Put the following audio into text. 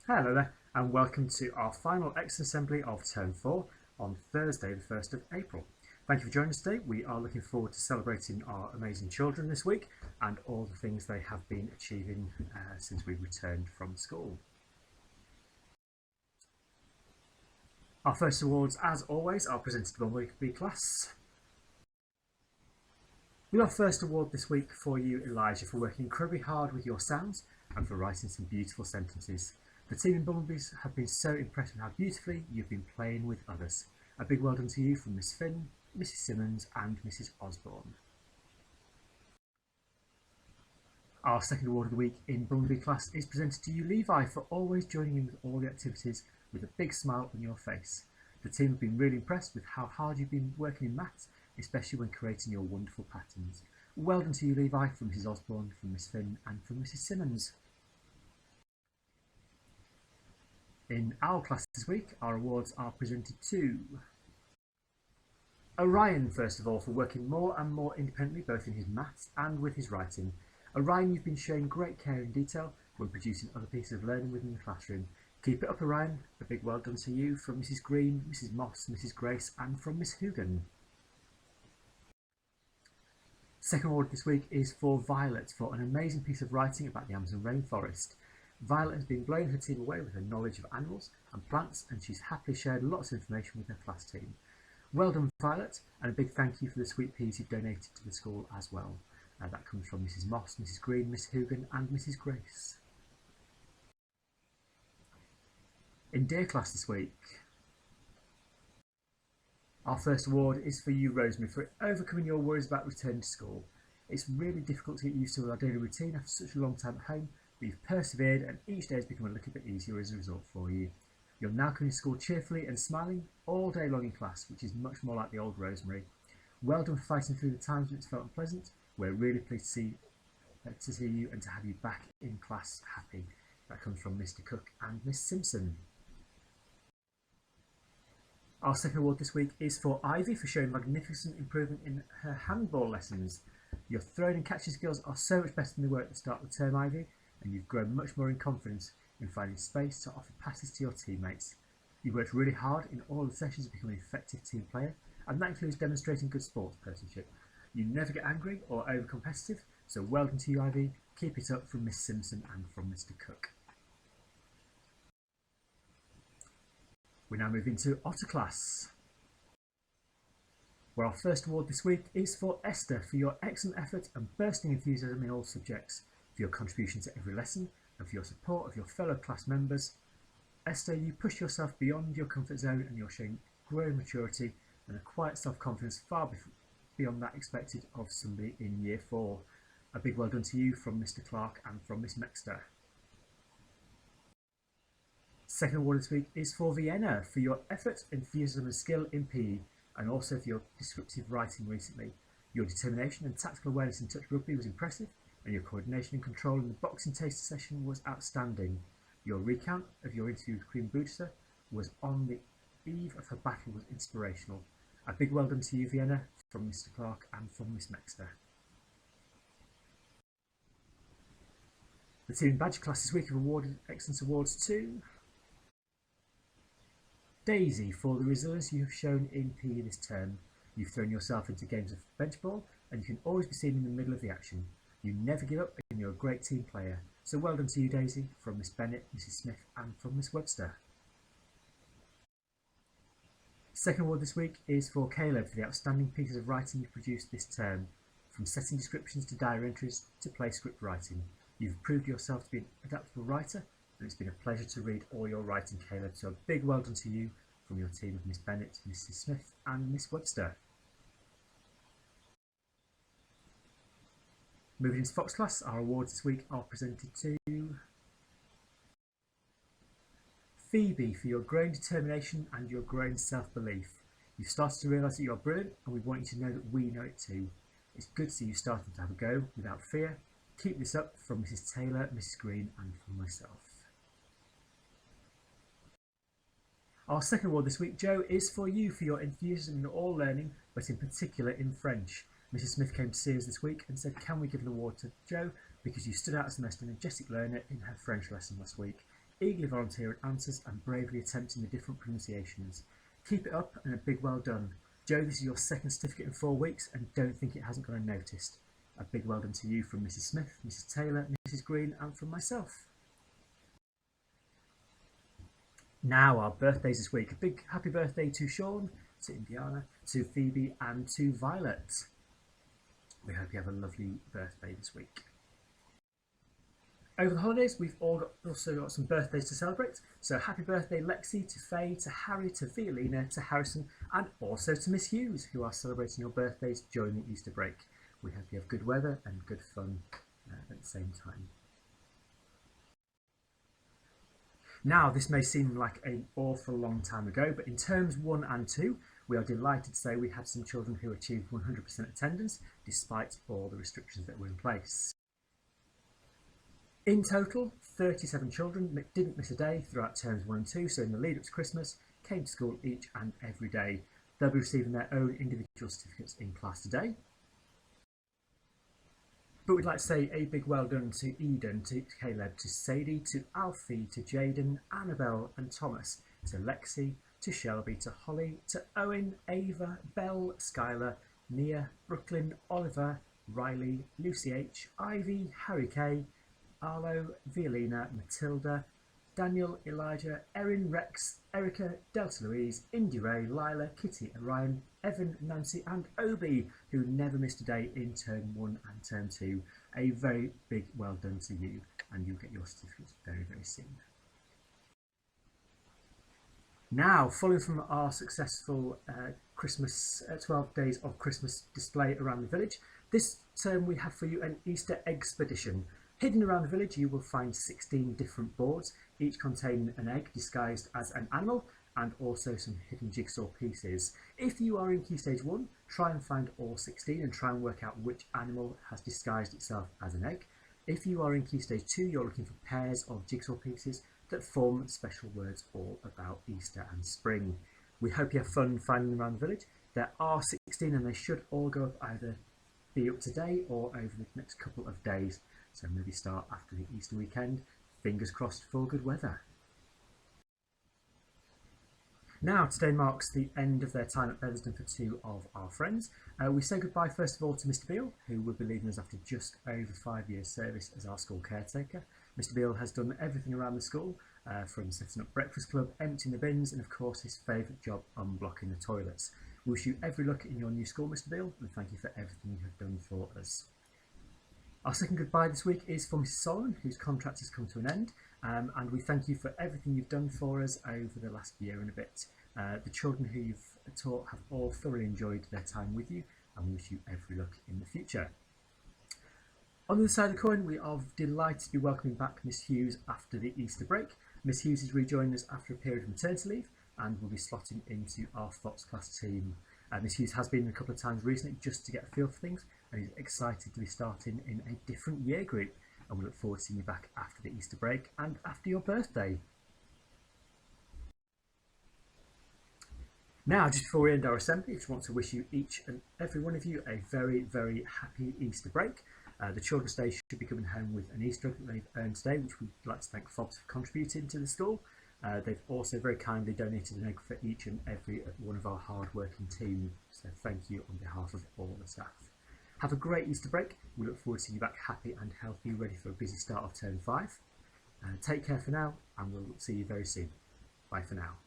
Hello there, and welcome to our final exercise assembly of Term 4 on Thursday the 1st of April. Thank you for joining us today. We are looking forward to celebrating our amazing children this week and all the things they have been achieving since we returned from school. Our first awards, as always, are presented to the Bumblebee class. We have our first award this week for you, Elijah, for working incredibly hard with your sounds and for writing some beautiful sentences. The team in Bumblebees have been so impressed with how beautifully you've been playing with others. A big well done to you from Miss Finn, Mrs Simmons and Mrs Osborne. Our second award of the week in Bumblebee class is presented to you, Levi, for always joining in with all the activities with a big smile on your face. The team have been really impressed with how hard you've been working in maths, especially when creating your wonderful patterns. Well done to you, Levi, from Mrs Osborne, from Miss Finn and from Mrs Simmons. In our class this week, our awards are presented to Orion, first of all, for working more and more independently both in his maths and with his writing. Orion, you've been showing great care and detail when producing other pieces of learning within the classroom. Keep it up, Orion. A big well done to you from Mrs Green, Mrs Moss, Mrs Grace and from Miss Hoogan. Second award this week is for Violet for an amazing piece of writing about the Amazon rainforest. Violet has been blowing her team away with her knowledge of animals and plants, and she's happily shared lots of information with her class team. Well done, Violet, and a big thank you for the sweet peas you've donated to the school as well. That comes from Mrs Moss, Mrs Green, Miss Hoogan and Mrs Grace. In Dear class this week, our first award is for you, Rosemary, for overcoming your worries about returning to school. It's really difficult to get used to our daily routine after such a long time at home, but you've persevered and each day has become a little bit easier as a result for you. You're now coming to school cheerfully and smiling all day long in class, which is much more like the old Rosemary. Well done for fighting through the times when it's felt unpleasant. We're really pleased to see you and to have you back in class happy. That comes from Mr Cook and Miss Simpson. Our second award this week is for Ivy for showing magnificent improvement in her handball lessons. Your throwing and catching skills are so much better than they were at the start of the term, Ivy, and you've grown much more in confidence in finding space to offer passes to your teammates. You've worked really hard in all the sessions to become an effective team player, and that includes demonstrating good sportspersonship. You never get angry or over competitive, so well done to you, Ivy. Keep it up from Miss Simpson and from Mr Cook. We now move into Otter class, where our first award this week is for Esther for your excellent effort and bursting enthusiasm in all subjects, for your contribution to every lesson and for your support of your fellow class members. Esther, you push yourself beyond your comfort zone and you're showing growing maturity and a quiet self-confidence far beyond that expected of somebody in Year 4. A big well done to you from Mr Clark and from Miss Mexter. Second award this week is for Vienna for your effort, enthusiasm and skill in PE, and also for your descriptive writing recently. Your determination and tactical awareness in touch rugby was impressive, and your coordination and control in the boxing taster session was outstanding. Your recount of your interview with Queen Booster was on the eve of her battle was inspirational. A big well done to you, Vienna, from Mr Clark and from Miss Mexter. The team in Badger class this week have awarded excellence awards to Daisy for the resilience you have shown in PE this term. You've thrown yourself into games of bench ball and you can always be seen in the middle of the action. You never give up and you're a great team player. So well done to you, Daisy, from Miss Bennett, Mrs Smith and from Miss Webster. Second award this week is for Caleb for the outstanding pieces of writing you've produced this term, from setting descriptions to diary entries to play script writing. You've proved yourself to be an adaptable writer, and it's been a pleasure to read all your writing, Caleb, so a big well done to you from your team of Miss Bennett, Mrs Smith and Miss Webster. Moving into Fox class, our awards this week are presented to Phoebe for your growing determination and your growing self-belief. You've started to realise that you are brilliant and we want you to know that we know it too. It's good to see you starting to have a go without fear. Keep this up from Mrs Taylor, Mrs Green and from myself. Our second award this week, Joe, is for you for your enthusiasm in all learning, but in particular in French. Mrs Smith came to see us this week and said, can we give an award to Joe because you stood out as the most energetic learner in her French lesson last week. eagerly volunteering answers and bravely attempting the different pronunciations. Keep it up and a big well done. Joe, this is your second certificate in 4 weeks and don't think it hasn't gone unnoticed. A big well done to you from Mrs Smith, Mrs Taylor, Mrs Green and from myself. Now our birthdays this week. A big happy birthday to Sean, to Indiana, to Phoebe and to Violet. We hope you have a lovely birthday this week. Over the holidays, we've also got some birthdays to celebrate. So happy birthday Lexi, to Faye, to Harry, to Violina, to Harrison, and also to Miss Hughes, who are celebrating your birthdays during the Easter break. We hope you have good weather and good fun at the same time. Now, this may seem like an awful long time ago, but in terms 1 and 2, we are delighted to say we had some children who achieved 100% attendance despite all the restrictions that were in place. In total, 37 children didn't miss a day throughout terms 1 and 2, so in the lead up to Christmas, came to school each and every day. They'll be receiving their own individual certificates in class today. But we'd like to say a big well done to Eden, to Caleb, to Sadie, to Alfie, to Jaden, Annabelle and Thomas, to Lexi, to Shelby, to Holly, to Owen, Ava, Belle, Skylar, Nia, Brooklyn, Oliver, Riley, Lucy H, Ivy, Harry K, Arlo, Violina, Matilda, Daniel, Elijah, Erin, Rex, Erica, Delta Louise, Indy Ray, Lila, Kitty and Ryan, Evan, Nancy and Obi, who never missed a day in term 1 and term 2. A very big well done to you, and you'll get your certificates very, very soon. Now, following from our successful Christmas 12 days of Christmas display around the village, this term we have for you an Easter Egg-spedition. Hidden around the village you will find 16 different boards, each containing an egg disguised as an animal and also some hidden jigsaw pieces. If you are in Key Stage 1, try and find all 16 and try and work out which animal has disguised itself as an egg. If you are in Key Stage 2, you're looking for pairs of jigsaw pieces that form special words all about Easter and spring. We hope you have fun finding them around the village. There are 16 and they should all go up either be up today or over the next couple of days. So maybe start after the Easter weekend. Fingers crossed for good weather. Now, today marks the end of their time at Bethersden for 2 of our friends. We say goodbye first of all to Mr Beale, who will be leaving us after just over 5 years service as our school caretaker. Mr Beale has done everything around the school, from setting up breakfast club, emptying the bins and of course his favourite job, unblocking the toilets. We wish you every luck in your new school, Mr Beale, and thank you for everything you have done for us. Our second goodbye this week is for Mrs Solomon, whose contract has come to an end, and we thank you for everything you've done for us over the last year and a bit. The children who you've taught have all thoroughly enjoyed their time with you, and we wish you every luck in the future. On the other side of the coin, we are delighted to be welcoming back Miss Hughes after the Easter break. Miss Hughes is rejoining us after a period of maternity leave and will be slotting into our Fox class team. Miss Hughes has been a couple of times recently just to get a feel for things, and is excited to be starting in a different year group, and we look forward to seeing you back after the Easter break and after your birthday. Now, just before we end our assembly, I just want to wish you each and every one of you a very, very happy Easter break. The Children's Day should be coming home with an Easter egg that they've earned today, which we'd like to thank FOBs for contributing to the school. They've also very kindly donated an egg for each and every one of our hard-working team, so thank you on behalf of all the staff. Have a great Easter break. We look forward to seeing you back happy and healthy, ready for a busy start of term 5. Take care for now, and we'll see you very soon. Bye for now.